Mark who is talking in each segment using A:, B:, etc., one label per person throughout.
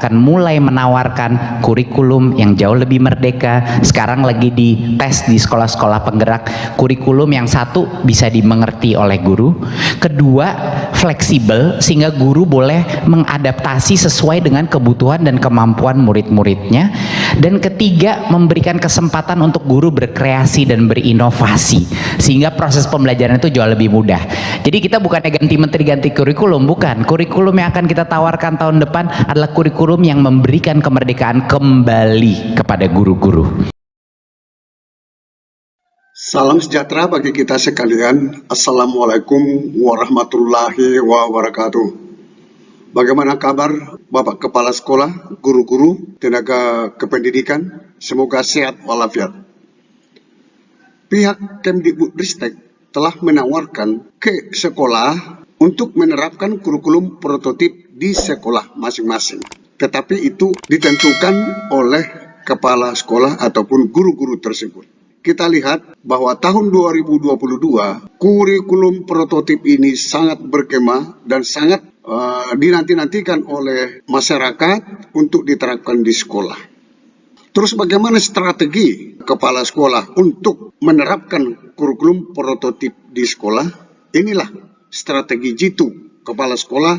A: akan mulai menawarkan kurikulum yang jauh lebih merdeka. Sekarang lagi dites di sekolah-sekolah penggerak, kurikulum yang satu bisa dimengerti oleh guru, kedua fleksibel sehingga guru boleh mengadaptasi sesuai dengan kebutuhan dan kemampuan murid-muridnya, dan ketiga memberikan kesempatan untuk guru berkreasi dan berinovasi sehingga proses pembelajaran itu jauh lebih mudah. Jadi kita bukannya ganti menteri ganti kurikulum, bukan. Kurikulum yang akan kita tawarkan tahun depan adalah kurikulum yang memberikan kemerdekaan kembali kepada guru-guru.
B: Salam sejahtera bagi kita sekalian. Assalamualaikum warahmatullahi wabarakatuh. Bagaimana kabar Bapak Kepala Sekolah, guru-guru, tenaga kependidikan? Semoga sehat walafiat. Pihak Kemdikbudristek telah menawarkan ke sekolah untuk menerapkan kurikulum prototip di sekolah masing-masing. Tetapi itu ditentukan oleh kepala sekolah ataupun guru-guru tersebut. Kita lihat bahwa tahun 2022 kurikulum prototip ini sangat bergema dan sangat dinanti-nantikan oleh masyarakat untuk diterapkan di sekolah. Terus bagaimana strategi kepala sekolah untuk menerapkan kurikulum prototip di sekolah? Inilah strategi jitu kepala sekolah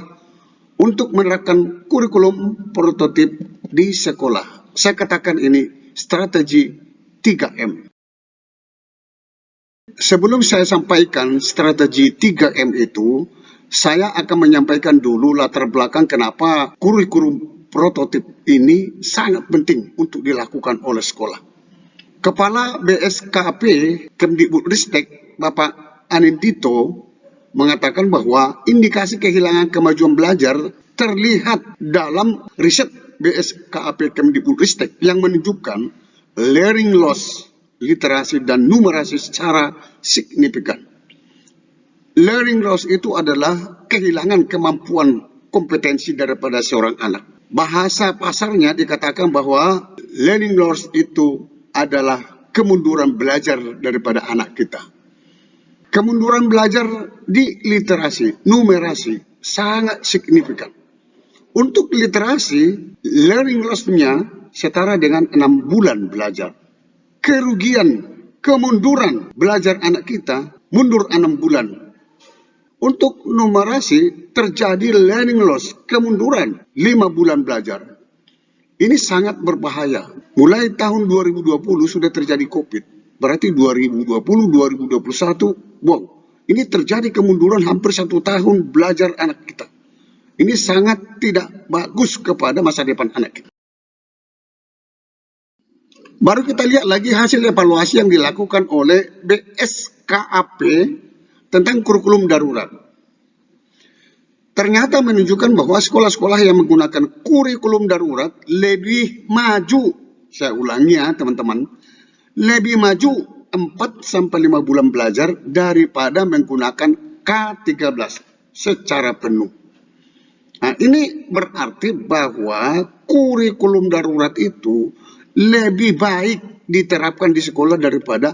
B: untuk menerapkan kurikulum prototip di sekolah. Saya katakan ini strategi 3M. Sebelum saya sampaikan strategi 3M itu, saya akan menyampaikan dulu latar belakang kenapa kurikulum prototip ini sangat penting untuk dilakukan oleh sekolah. Kepala BSKP Kemdikbudristek Bapak Anindito mengatakan bahwa indikasi kehilangan kemajuan belajar terlihat dalam riset BSKP Kemdikbudristek yang menunjukkan learning loss, literasi dan numerasi secara signifikan. Learning loss itu adalah kehilangan kemampuan kompetensi daripada seorang anak. Bahasa pasarnya dikatakan bahwa learning loss itu adalah kemunduran belajar daripada anak kita. Kemunduran belajar di literasi, numerasi sangat signifikan. Untuk literasi, learning loss-nya setara dengan 6 bulan belajar. Kerugian, kemunduran belajar anak kita mundur 6 bulan. Untuk numerasi terjadi learning loss, kemunduran 5 bulan belajar. Ini sangat berbahaya. Mulai tahun 2020 sudah terjadi COVID. Berarti 2020, 2021, wow. Ini terjadi kemunduran hampir 1 tahun belajar anak kita. Ini sangat tidak bagus kepada masa depan anak kita. Baru kita lihat lagi hasil evaluasi yang dilakukan oleh BSKAP tentang kurikulum darurat. Ternyata menunjukkan bahwa sekolah-sekolah yang menggunakan kurikulum darurat lebih maju. Saya ulangi ya teman-teman. Lebih maju 4-5 bulan belajar daripada menggunakan K13 secara penuh. Nah, ini berarti bahwa kurikulum darurat itu lebih baik diterapkan di sekolah daripada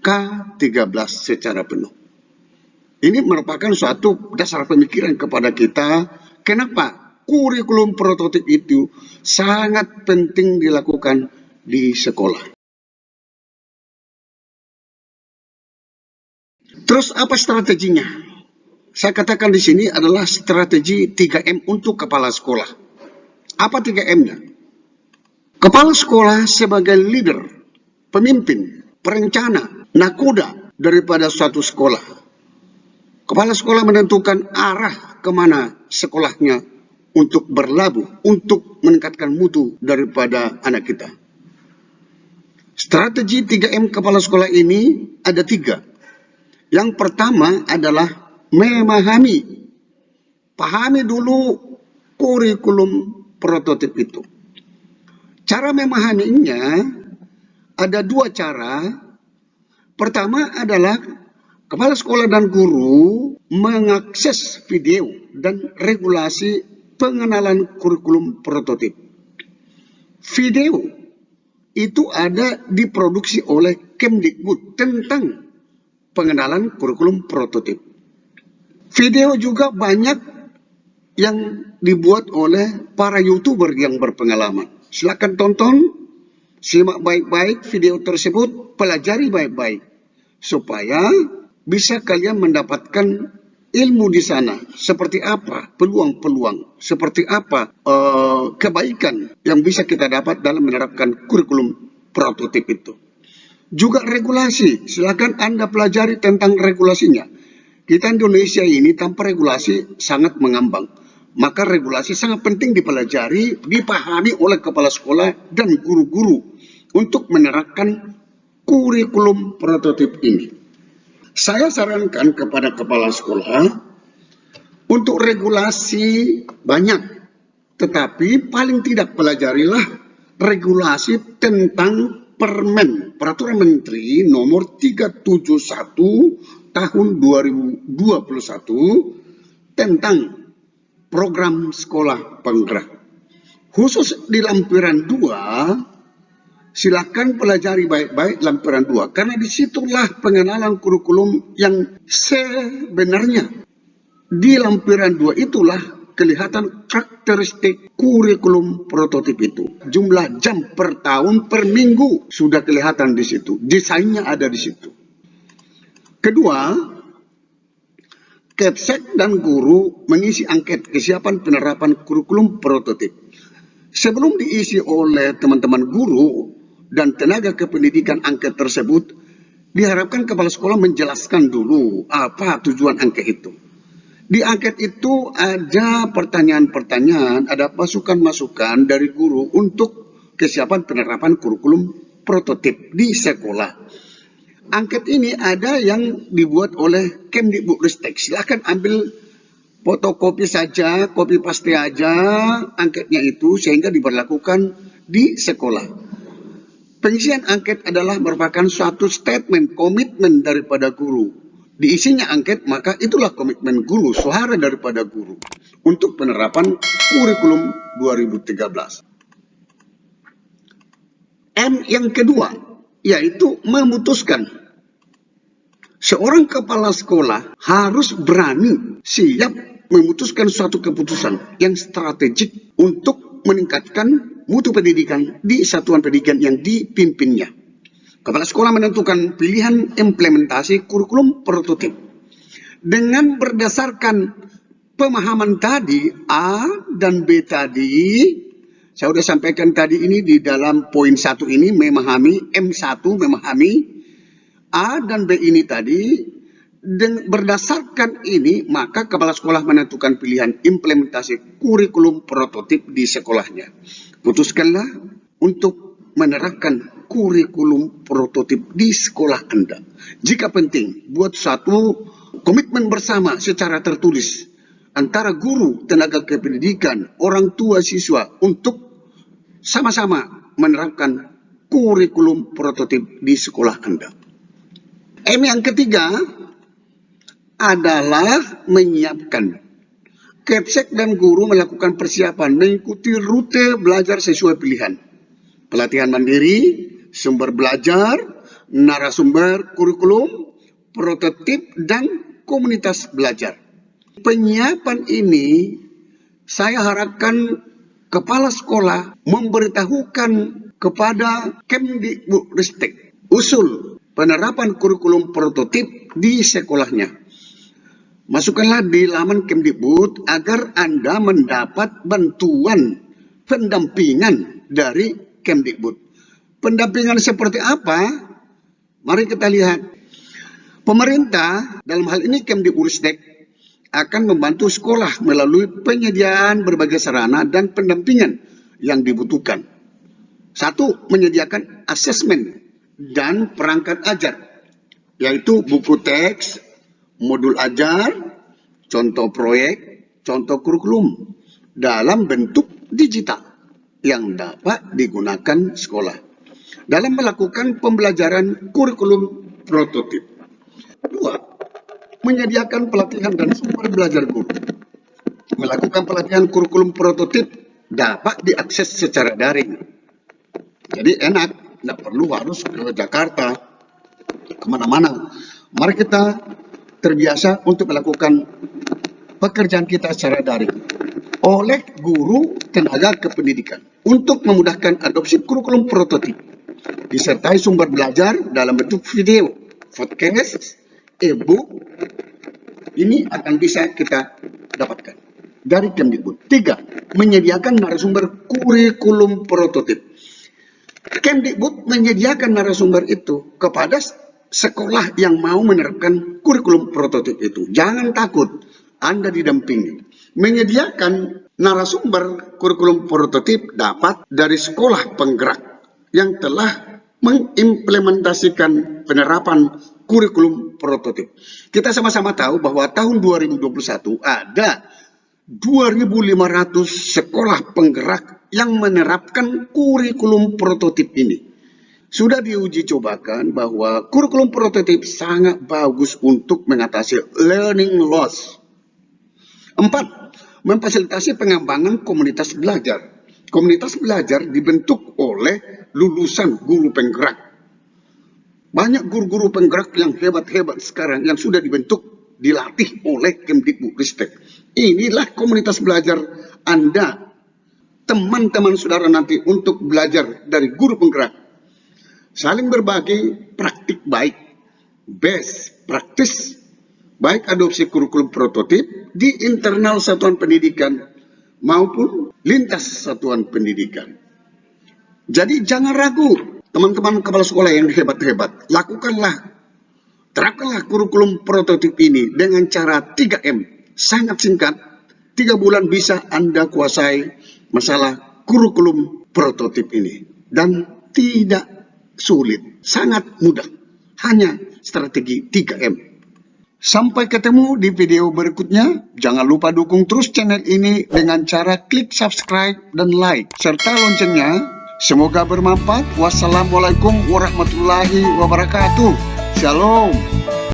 B: K13 secara penuh. Ini merupakan suatu dasar pemikiran kepada kita. Kenapa kurikulum prototip itu sangat penting dilakukan di sekolah. Terus apa strateginya? Saya katakan di sini adalah strategi 3M untuk kepala sekolah. Apa 3M-nya? Kepala sekolah sebagai leader, pemimpin, perencana, nakoda daripada suatu sekolah. Kepala sekolah menentukan arah kemana sekolahnya untuk berlabuh, untuk meningkatkan mutu daripada anak kita. Strategi 3M kepala sekolah ini ada 3. Yang pertama adalah memahami. Pahami dulu kurikulum prototip itu. Cara memahaminya ada 2 cara. Pertama adalah kepala sekolah dan guru mengakses video dan regulasi pengenalan kurikulum prototip. Video itu ada diproduksi oleh Kemdikbud tentang pengenalan kurikulum prototip. Video juga banyak yang dibuat oleh para YouTuber yang berpengalaman. Silakan tonton, simak baik-baik video tersebut, pelajari baik-baik supaya bisa kalian mendapatkan ilmu di sana. Seperti apa peluang-peluang, seperti apa kebaikan yang bisa kita dapat dalam menerapkan kurikulum prototip itu. Juga regulasi, silakan Anda pelajari tentang regulasinya. Kita Indonesia ini tanpa regulasi sangat mengambang. Maka regulasi sangat penting dipelajari, dipahami oleh kepala sekolah dan guru-guru untuk menerapkan kurikulum prototip ini. Saya sarankan kepada kepala sekolah untuk regulasi banyak, tetapi paling tidak pelajarilah regulasi tentang Peraturan Menteri nomor 371 tahun 2021 tentang program sekolah penggerak. Khusus di lampiran 2, silakan pelajari baik-baik lampiran 2, karena disitulah pengenalan kurikulum yang sebenarnya. Di lampiran 2 itulah kelihatan karakteristik kurikulum prototip itu. Jumlah jam per tahun per minggu sudah kelihatan di situ. Desainnya ada di situ. Kedua, Kepsek dan guru mengisi angket kesiapan penerapan kurikulum prototip. Sebelum diisi oleh teman-teman guru dan tenaga kependidikan angket tersebut, diharapkan kepala sekolah menjelaskan dulu apa tujuan angket itu. Di angket itu ada pertanyaan-pertanyaan, ada masukan-masukan dari guru untuk kesiapan penerapan kurikulum prototip di sekolah. Angket ini ada yang dibuat oleh Kemdikbudristek. Silahkan ambil fotokopi saja, copy paste aja angketnya itu sehingga diberlakukan di sekolah. Pengisian angket adalah merupakan suatu statement, komitmen daripada guru. Diisinya angket, maka itulah komitmen guru, suara daripada guru untuk penerapan kurikulum 2013. M yang kedua, yaitu memutuskan. Seorang kepala sekolah harus berani, siap memutuskan suatu keputusan yang strategik untuk meningkatkan mutu pendidikan di satuan pendidikan yang dipimpinnya. Kepala sekolah menentukan pilihan implementasi kurikulum prototip dengan berdasarkan pemahaman tadi A dan B tadi. Saya sudah sampaikan tadi ini di dalam poin 1 ini memahami, M1 memahami A dan B ini tadi. Dan berdasarkan ini maka kepala sekolah menentukan pilihan implementasi kurikulum prototip di sekolahnya. Putuskanlah untuk menerapkan kurikulum prototip di sekolah Anda. Jika penting, buat satu komitmen bersama secara tertulis antara guru, tenaga kependidikan, orang tua siswa untuk sama-sama menerapkan kurikulum prototip di sekolah Anda. M yang ketiga adalah menyiapkan. Kepsek dan guru melakukan persiapan mengikuti rute belajar sesuai pilihan. Pelatihan mandiri, sumber belajar, narasumber kurikulum, prototip, dan komunitas belajar. Penyiapan ini saya harapkan kepala sekolah memberitahukan kepada Kemdikbudristek usul penerapan kurikulum prototip di sekolahnya. Masukkanlah di laman Kemdikbud agar Anda mendapat bantuan pendampingan dari Kemdikbud. Pendampingan seperti apa? Mari kita lihat. Pemerintah, dalam hal ini Kemdikbudristek, akan membantu sekolah melalui penyediaan berbagai sarana dan pendampingan yang dibutuhkan. 1. Menyediakan asesmen dan perangkat ajar, yaitu buku teks, modul ajar, contoh proyek, contoh kurikulum dalam bentuk digital yang dapat digunakan sekolah dalam melakukan pembelajaran kurikulum prototip. 2. Menyediakan pelatihan dan sumber belajar guru. Melakukan pelatihan kurikulum prototip dapat diakses secara daring. Jadi enak, tidak perlu harus ke Jakarta, kemana-mana. Mari kita terbiasa untuk melakukan pekerjaan kita secara daring. oleh guru tenaga kependidikan untuk memudahkan adopsi kurikulum prototip, disertai sumber belajar dalam bentuk video, podcast, e-book. Ini akan bisa kita dapatkan dari Kemdikbud. 3. Menyediakan narasumber kurikulum prototip. Kemdikbud menyediakan narasumber itu kepada sekolah yang mau menerapkan kurikulum prototip itu. Jangan takut, Anda didampingi. Menyediakan narasumber kurikulum prototip dapat dari sekolah penggerak yang telah mengimplementasikan penerapan kurikulum prototip. Kita sama-sama tahu bahwa tahun 2021 ada 2.500 sekolah penggerak yang menerapkan kurikulum prototip ini. Sudah diuji cobakan bahwa kurikulum prototip sangat bagus untuk mengatasi learning loss. 4. Memfasilitasi pengembangan komunitas belajar. Komunitas belajar dibentuk oleh lulusan guru penggerak. Banyak guru-guru penggerak yang hebat-hebat sekarang yang sudah dibentuk, dilatih oleh Kemdikbudristek. Inilah komunitas belajar Anda, teman-teman saudara nanti untuk belajar dari guru penggerak. Saling berbagi praktik baik, best practice, baik adopsi kurikulum prototip di internal satuan pendidikan maupun lintas satuan pendidikan. Jadi jangan ragu, teman-teman kepala sekolah yang hebat-hebat, terapkanlah kurikulum prototip ini dengan cara 3M. Sangat singkat, 3 bulan bisa Anda kuasai masalah kurikulum prototip ini. Dan tidak sulit, sangat mudah. Hanya strategi 3M. Sampai ketemu di video berikutnya. Jangan lupa dukung terus channel ini dengan cara klik subscribe dan like, serta loncengnya. Semoga bermanfaat. Wassalamualaikum warahmatullahi wabarakatuh. Shalom.